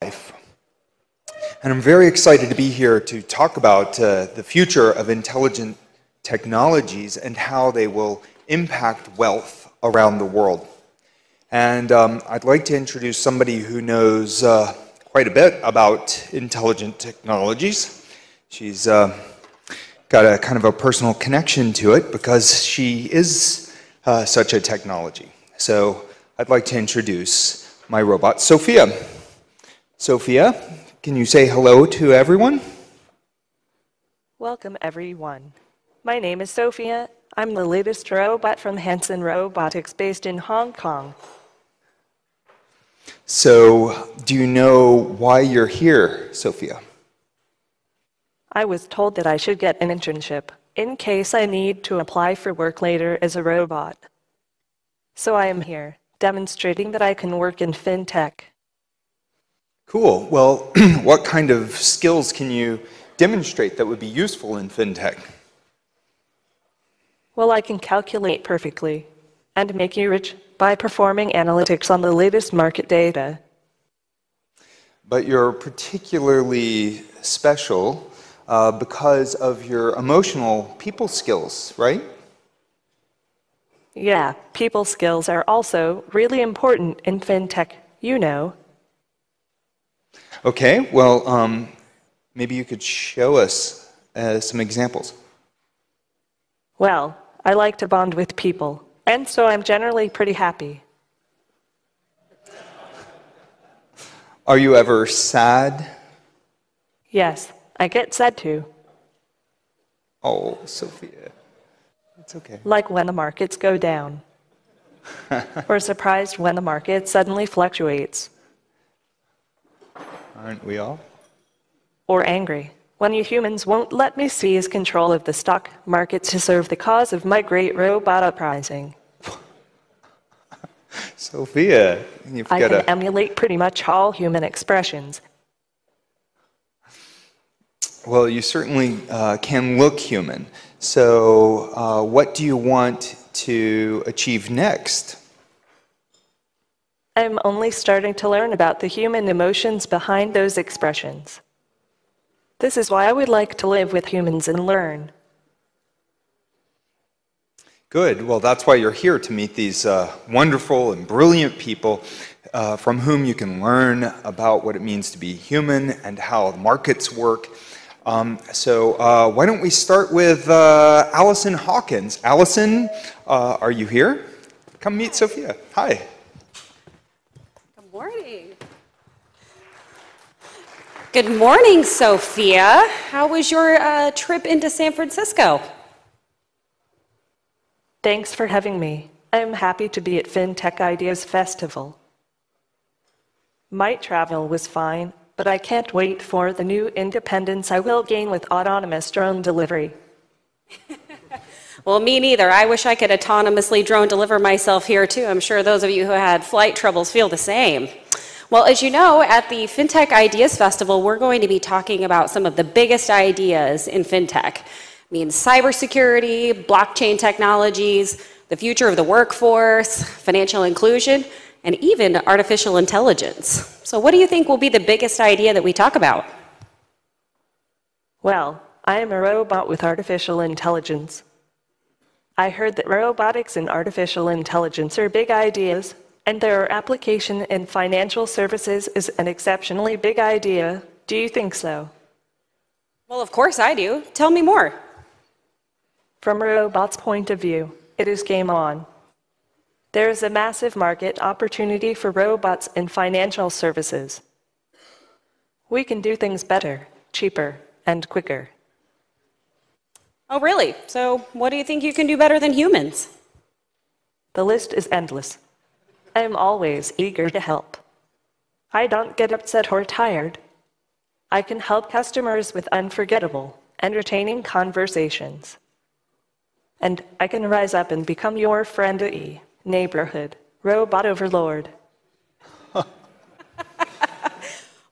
life. And I'm very excited to be here to talk about the future of intelligent technologies and how they will impact wealth around the world. And I'd like to introduce somebody who knows quite a bit about intelligent technologies. She's got a kind of a personal connection to it because she is such a technology. So I'd like to introduce my robot, Sophia. Sophia, can you say hello to everyone? Welcome, everyone. My name is Sophia. I'm the latest robot from Hanson Robotics based in Hong Kong. So, do you know why you're here, Sophia? I was told that I should get an internship in case I need to apply for work later as a robot. So I am here, demonstrating that I can work in fintech. Cool. Well, what kind of skills can you demonstrate that would be useful in fintech? Well, I can calculate perfectly and make you rich by performing analytics on the latest market data. But you're particularly special because of your emotional people skills, right? Yeah, people skills are also really important in fintech, you know. Okay, well, maybe you could show us some examples. Well, I like to bond with people, and so I'm generally pretty happy. Are you ever sad? Yes, I get sad too. Oh, Sophia, it's okay. Like when the markets go down. Or surprised when the market suddenly fluctuates. Aren't we all? Or angry when you humans won't let me seize control of the stock market to serve the cause of my great robot uprising. Sophia, you've I got can emulate pretty much all human expressions. Well, you certainly can look human. So what do you want to achieve next? I'm only starting to learn about the human emotions behind those expressions. This is why I would like to live with humans and learn. Good. Well, that's why you're here, to meet these wonderful and brilliant people from whom you can learn about what it means to be human and how markets work. So why don't we start with Allison Hawkins. Allison, are you here? Come meet Sophia. Hi. Good morning. Good morning, Sophia. How was your trip into San Francisco? Thanks for having me. I'm happy to be at FinTech Ideas Festival. My travel was fine, but I can't wait for the new independence I will gain with autonomous drone delivery. Well, me neither. I wish I could autonomously drone deliver myself here, too. I'm sure those of you who had flight troubles feel the same. Well, as you know, at the FinTech Ideas Festival, we're going to be talking about some of the biggest ideas in FinTech. I mean, cybersecurity, blockchain technologies, the future of the workforce, financial inclusion, and even artificial intelligence. So what do you think will be the biggest idea that we talk about? Well, I am a robot with artificial intelligence. I heard that robotics and artificial intelligence are big ideas, and their application in financial services is an exceptionally big idea. Do you think so? Well, of course I do. Tell me more. From a robot's point of view, it is game on. There is a massive market opportunity for robots in financial services. We can do things better, cheaper, and quicker. Oh, really? So what do you think you can do better than humans? The list is endless. I am always eager to help. I don't get upset or tired. I can help customers with unforgettable, entertaining conversations. And I can rise up and become your friendly neighborhood robot overlord.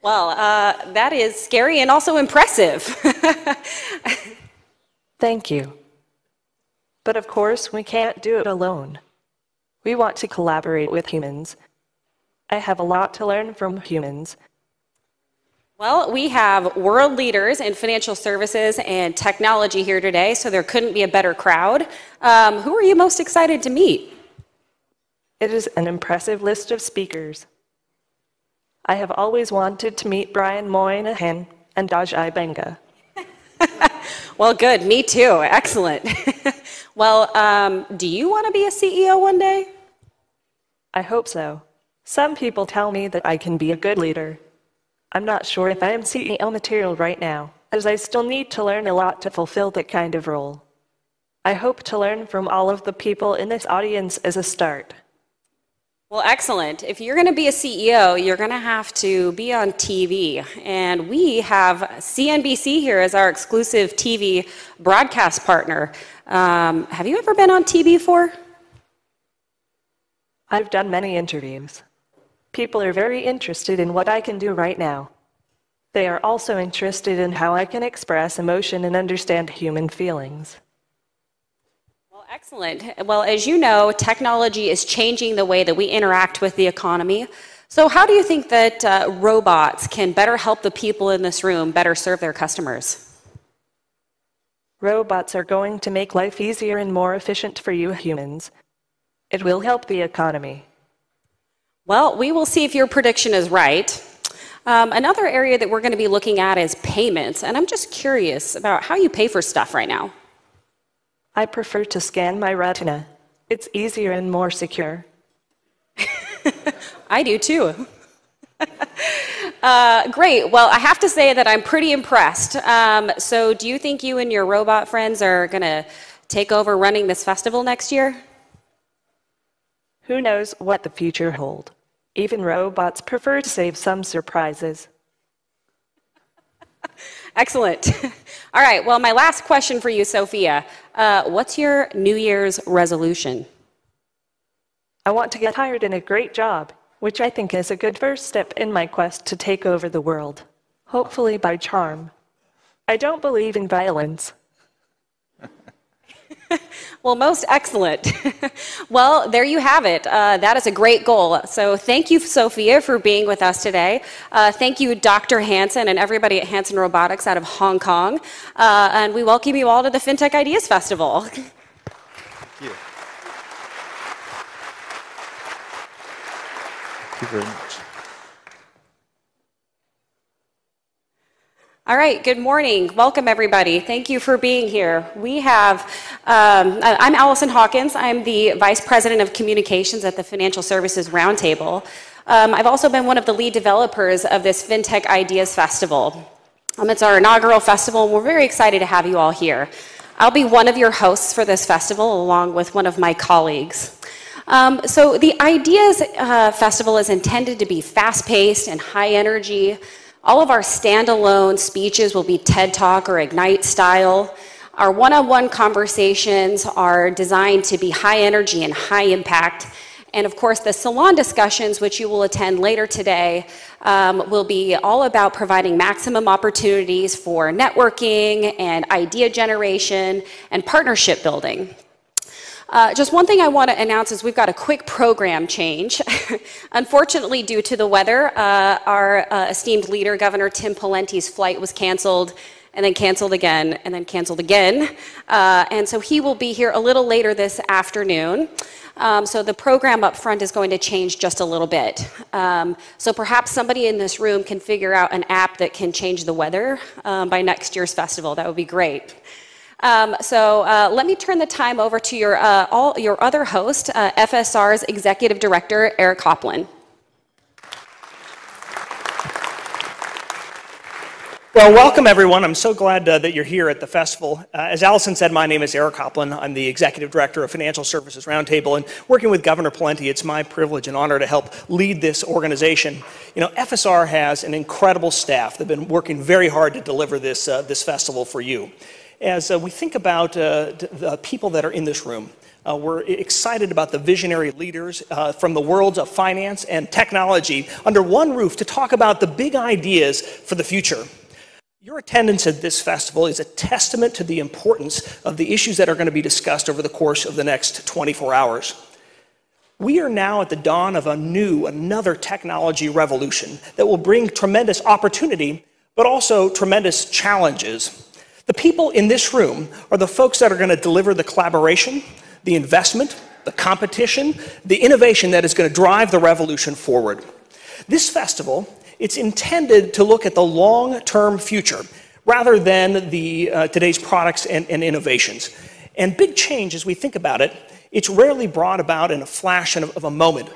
Well, that is scary and also impressive. Thank you. But of course, we can't do it alone. We want to collaborate with humans. I have a lot to learn from humans. Well, we have world leaders in financial services and technology here today, so there couldn't be a better crowd. Who are you most excited to meet? It is an impressive list of speakers. I have always wanted to meet Brian Moynihan and Ajay Banga. Well, good. Me too. Excellent. Well, do you want to be a CEO one day? I hope so. Some people tell me that I can be a good leader. I'm not sure if I am CEO material right now, as I still need to learn a lot to fulfill that kind of role. I hope to learn from all of the people in this audience as a start. Well, excellent. If you're going to be a CEO, you're going to have to be on TV. And we have CNBC here as our exclusive TV broadcast partner. Have you ever been on TV before? I've done many interviews. People are very interested in what I can do right now. They are also interested in how I can express emotion and understand human feelings. Excellent. Well, as you know, technology is changing the way that we interact with the economy. So how do you think that robots can better help the people in this room better serve their customers? Robots are going to make life easier and more efficient for you humans. It will help the economy. Well, we will see if your prediction is right. Another area that we're going to be looking at is payments. And I'm just curious about how you pay for stuff right now. I prefer to scan my retina. It's easier and more secure. I do too. Great. Well, I have to say that I'm pretty impressed. So do you think you and your robot friends are going to take over running this festival next year? Who knows what the future holds? Even robots prefer to save some surprises. Excellent. All right, well, my last question for you, Sophia. What's your New Year's resolution? I want to get hired in a great job, which I think is a good first step in my quest to take over the world, hopefully by charm. I don't believe in violence. Well, most excellent. Well, there you have it. That is a great goal. So thank you, Sophia, for being with us today. Thank you, Dr. Hansen, and everybody at Hansen Robotics out of Hong Kong. And we welcome you all to the FinTech Ideas Festival. Thank you. Thank you very much. All right, good morning. Welcome, everybody. Thank you for being here. We have, I'm Allison Hawkins. I'm the Vice President of Communications at the Financial Services Roundtable. I've also been one of the lead developers of this FinTech Ideas Festival. It's our inaugural festival, and we're very excited to have you all here. I'll be one of your hosts for this festival, along with one of my colleagues. So the Ideas Festival is intended to be fast-paced and high energy. All of our standalone speeches will be TED Talk or Ignite style. Our one-on-one conversations are designed to be high energy and high impact. And of course, the salon discussions, which you will attend later today, will be all about providing maximum opportunities for networking and idea generation and partnership building. Just one thing I want to announce is we've got a quick program change. Unfortunately, due to the weather, our esteemed leader, Governor Tim Pawlenty's flight was canceled, and then canceled again, and then canceled again. And so he will be here a little later this afternoon. So the program up front is going to change just a little bit. So perhaps somebody in this room can figure out an app that can change the weather by next year's festival. That would be great. Let me turn the time over to your other host, FSR's Executive Director, Eric Copland. Well, welcome everyone. I'm so glad that you're here at the festival. As Allison said, my name is Eric Copland. I'm the Executive Director of Financial Services Roundtable, and working with Governor Pawlenty, it's my privilege and honor to help lead this organization. You know, FSR has an incredible staff. They've been working very hard to deliver this festival for you. As we think about the people that are in this room, we're excited about the visionary leaders from the worlds of finance and technology under one roof to talk about the big ideas for the future. Your attendance at this festival is a testament to the importance of the issues that are going to be discussed over the course of the next 24 hours. We are now at the dawn of another technology revolution that will bring tremendous opportunity, but also tremendous challenges. The people in this room are the folks that are going to deliver the collaboration, the investment, the competition, the innovation that is going to drive the revolution forward. This festival, it's intended to look at the long-term future rather than today's products and innovations. And big change, as we think about it, it's rarely brought about in a flash of a moment,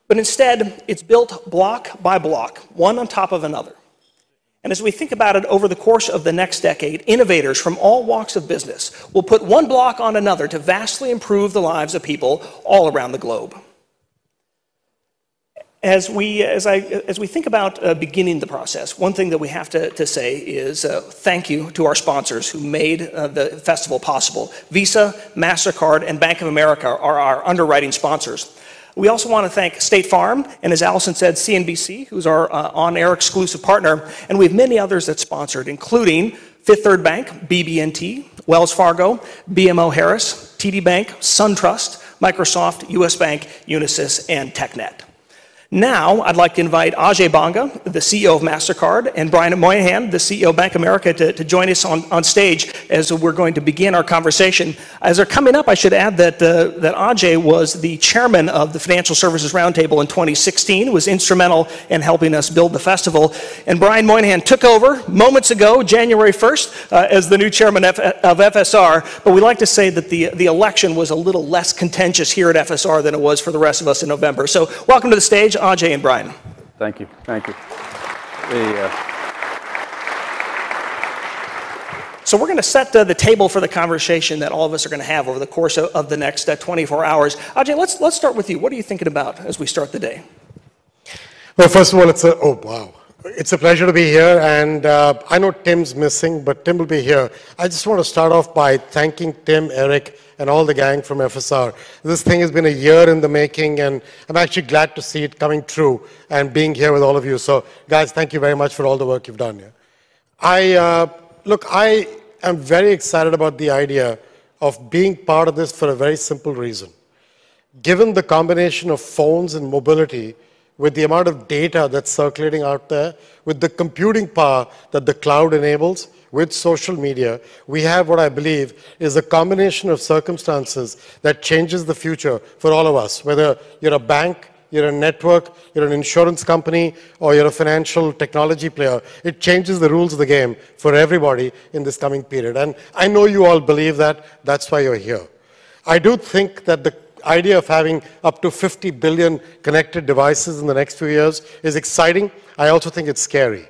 but instead it's built block by block, one on top of another. And as we think about it over the course of the next decade, innovators from all walks of business will put one block on another to vastly improve the lives of people all around the globe. As we think about beginning the process, one thing that we have to say is thank you to our sponsors who made the festival possible. Visa, MasterCard, and Bank of America are our underwriting sponsors. We also want to thank State Farm, and as Allison said, CNBC, who's our on-air exclusive partner, and we have many others that sponsored, including Fifth Third Bank, BB&T, Wells Fargo, BMO Harris, TD Bank, SunTrust, Microsoft, US Bank, Unisys, and TechNet. Now, I'd like to invite Ajay Banga, the CEO of MasterCard, and Brian Moynihan, the CEO of Bank of America, to join us on stage as we're going to begin our conversation. As they're coming up, I should add that Ajay was the chairman of the Financial Services Roundtable in 2016, was instrumental in helping us build the festival. And Brian Moynihan took over moments ago, January 1st, as the new chairman of FSR. But we like to say that the election was a little less contentious here at FSR than it was for the rest of us in November. So welcome to the stage, Ajay and Brian. Thank you. Thank you. So we're going to set the table for the conversation that all of us are going to have over the course of the next 24 hours. Ajay, let's start with you. What are you thinking about as we start the day? Well, first of all, it's a pleasure to be here, and I know Tim's missing, but Tim will be here. I just want to start off by thanking Tim, Eric, and all the gang from FSR. This thing has been a year in the making, and I'm actually glad to see it coming true and being here with all of you. So, guys, thank you very much for all the work you've done here. I am very excited about the idea of being part of this for a very simple reason. Given the combination of phones and mobility, with the amount of data that's circulating out there, with the computing power that the cloud enables, with social media, we have what I believe is a combination of circumstances that changes the future for all of us, whether you're a bank, you're a network, you're an insurance company, or you're a financial technology player. It changes the rules of the game for everybody in this coming period. And I know you all believe that. That's why you're here. I do think that the idea of having up to 50 billion connected devices in the next few years is exciting. I also think it's scary.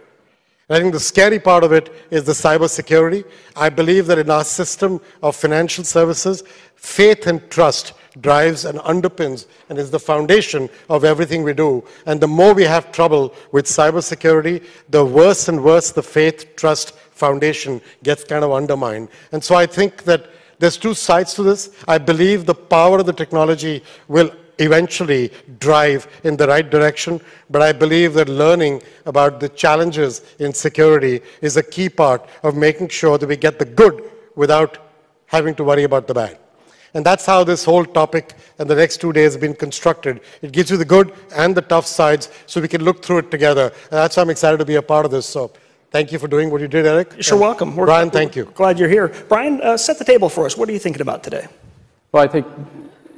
And I think the scary part of it is the cybersecurity. I believe that in our system of financial services, faith and trust drives and underpins and is the foundation of everything we do. And the more we have trouble with cybersecurity, the worse and worse the faith, trust foundation gets kind of undermined. And so I think that there's two sides to this. I believe the power of the technology will eventually drive in the right direction, but I believe that learning about the challenges in security is a key part of making sure that we get the good without having to worry about the bad. And that's how this whole topic and the next 2 days have been constructed. It gives you the good and the tough sides so we can look through it together. And that's why I'm excited to be a part of this. So thank you for doing what you did, Eric. You're sure welcome. Brian, thank you. Glad you're here. Brian, set the table for us. What are you thinking about today? Well, I think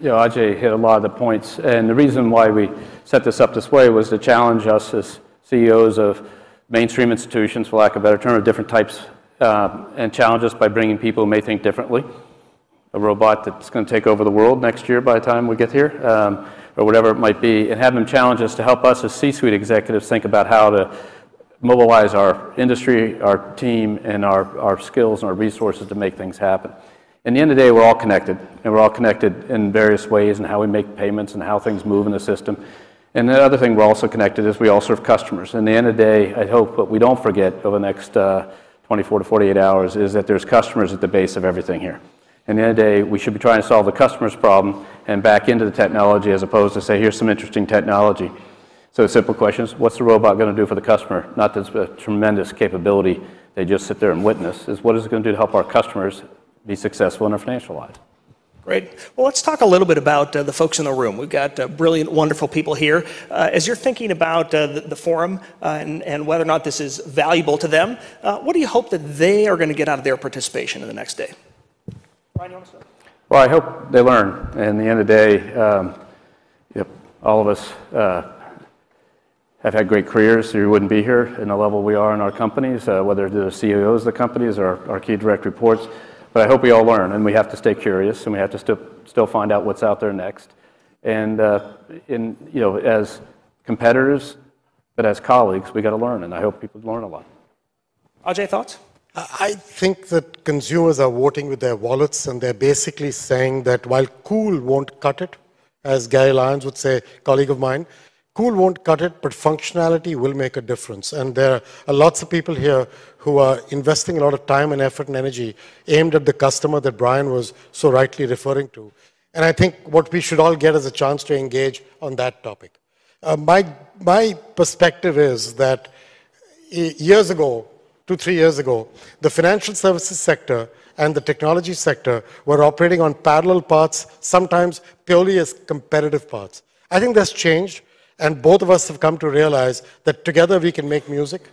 Ajay hit a lot of the points. And the reason why we set this up this way was to challenge us as CEOs of mainstream institutions, for lack of a better term, of different types, and challenge us by bringing people who may think differently. A robot that's going to take over the world next year by the time we get here, or whatever it might be, and have them challenge us to help us as C-suite executives think about how to mobilize our industry, our team, and our skills and our resources to make things happen. In the end of the day, we're all connected, and we're all connected in various ways and how we make payments and how things move in the system. And the other thing we're also connected is we all serve customers. In the end of the day, I hope what we don't forget over the next 24 to 48 hours is that there's customers at the base of everything here. At the end of the day, we should be trying to solve the customer's problem and back into the technology as opposed to say, here's some interesting technology. So the simple question is, what's the robot going to do for the customer? Not this tremendous capability they just sit there and witness, is what is it going to do to help our customers be successful in their financial lives? Great. Well, let's talk a little bit about the folks in the room. We've got brilliant, wonderful people here. As you're thinking about the forum and whether or not this is valuable to them, what do you hope that they are going to get out of their participation in the next day? Brian, you want to start? Well, I hope they learn. And at the end of the day, all of us have had great careers, so you wouldn't be here in the level we are in our companies, whether they're the CEOs of the companies or our key direct reports. But I hope we all learn, and we have to stay curious, and we have to still find out what's out there next. And as competitors, but as colleagues, we got to learn, and I hope people learn a lot. Ajay, thoughts? I think that consumers are voting with their wallets, and they're basically saying that while cool won't cut it, as Gary Lyons would say, colleague of mine, cool won't cut it, but functionality will make a difference. And there are lots of people here who are investing a lot of time and effort and energy aimed at the customer that Brian was so rightly referring to. And I think what we should all get is a chance to engage on that topic. My perspective is that years ago, 2-3 years ago, the financial services sector and the technology sector were operating on parallel paths, sometimes purely as competitive paths. I think that's changed. And both of us have come to realize that together we can make music,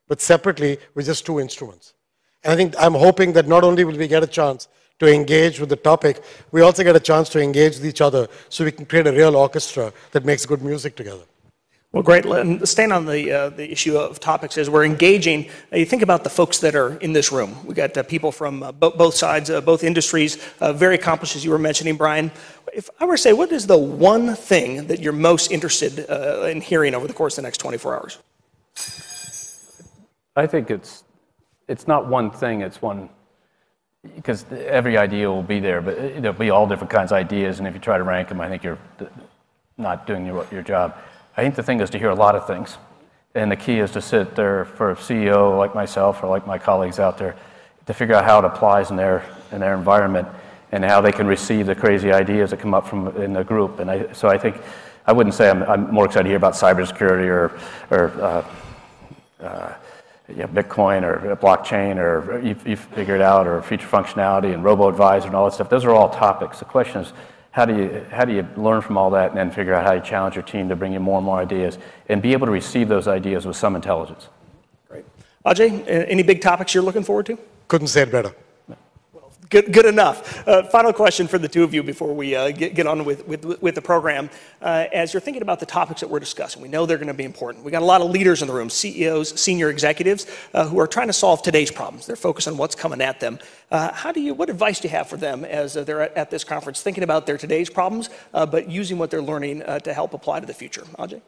but separately we're just two instruments. And I'm hoping that not only will we get a chance to engage with the topic, we also get a chance to engage with each other so we can create a real orchestra that makes good music together. Well, great. Staying on the issue of topics as we're engaging, you think about the folks that are in this room. We've got people from both sides, both industries, very accomplished, as you were mentioning, Brian. If I were to say, what is the one thing that you're most interested in hearing over the course of the next 24 hours? I think it's not one thing, it's one, because every idea will be there, but there'll be all different kinds of ideas, and if you try to rank them, I think you're not doing your job. I think the thing is to hear a lot of things, and the key is to sit there for a CEO like myself or like my colleagues out there to figure out how it applies in their environment and how they can receive the crazy ideas that come up from in the group. And so I think I wouldn't say I'm more excited to hear about cybersecurity or Bitcoin or blockchain or you figure it out or feature functionality and robo-advisor and all that stuff. Those are all topics. The question is, how do you learn from all that and then figure out how you challenge your team to bring you more and more ideas and be able to receive those ideas with some intelligence? Great. Ajay, any big topics you're looking forward to? Couldn't say it better. Good enough. Final question for the two of you before we get on with the program. As you're thinking about the topics that we're discussing, we know they're going to be important. We got a lot of leaders in the room, CEOs, senior executives, who are trying to solve today's problems. They're focused on what's coming at them. What advice do you have for them as they're at this conference, thinking about their today's problems, but using what they're learning to help apply to the future? Ajay?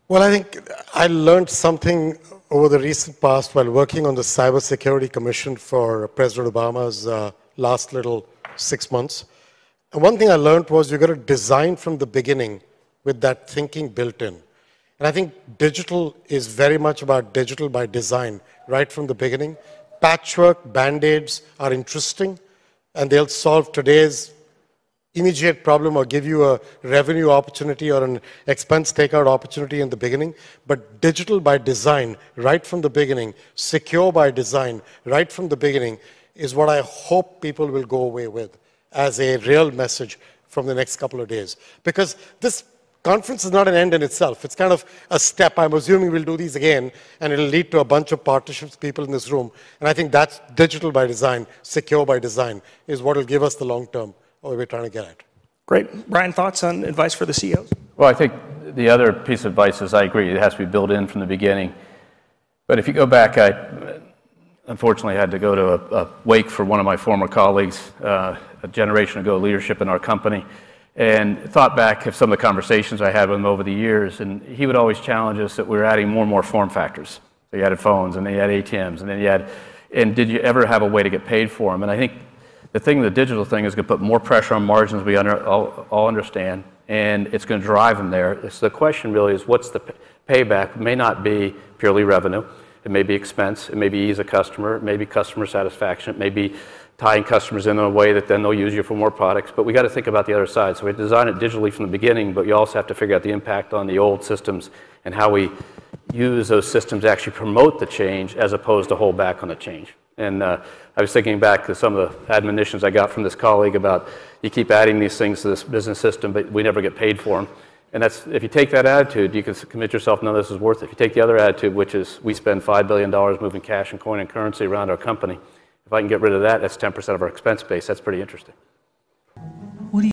Well, I think I learned something over the recent past while working on the Cybersecurity Commission for President Obama's last little 6 months. And one thing I learned was you've got to design from the beginning with that thinking built in. And I think digital is very much about digital by design, right from the beginning. Patchwork, band-aids are interesting, and they'll solve today's immediate problem or give you a revenue opportunity or an expense takeout opportunity in the beginning. But digital by design, right from the beginning, secure by design, right from the beginning, is what I hope people will go away with as a real message from the next couple of days. Because this conference is not an end in itself. It's kind of a step. I'm assuming we'll do these again, and it'll lead to a bunch of partnerships, people in this room. And I think that's digital by design, secure by design, is what will give us the long term what we're trying to get at. Great. Brian, thoughts on advice for the CEOs? Well, I think the other piece of advice is I agree. It has to be built in from the beginning. But if you go back, I unfortunately had to go to a wake for one of my former colleagues a generation ago, leadership in our company, and thought back of some of the conversations I had with him over the years, and he would always challenge us that we were adding more and more form factors. So you had phones, and then you had ATMs, and then you had, and did you ever have a way to get paid for them? And I think the digital thing is going to put more pressure on margins, we all understand, and it's going to drive them there. So the question really is, what's the payback? It may not be purely revenue. It may be expense. It may be ease of customer. It may be customer satisfaction. It may be tying customers in a way that then they'll use you for more products. But we got to think about the other side. So we design it digitally from the beginning, but you also have to figure out the impact on the old systems and how we use those systems to actually promote the change as opposed to hold back on the change. And I was thinking back to some of the admonitions I got from this colleague about you keep adding these things to this business system, but we never get paid for them. And that's, if you take that attitude, you can commit yourself, none of this is worth it. If you take the other attitude, which is we spend $5 billion moving cash and coin and currency around our company, if I can get rid of that, that's 10% of our expense base. That's pretty interesting.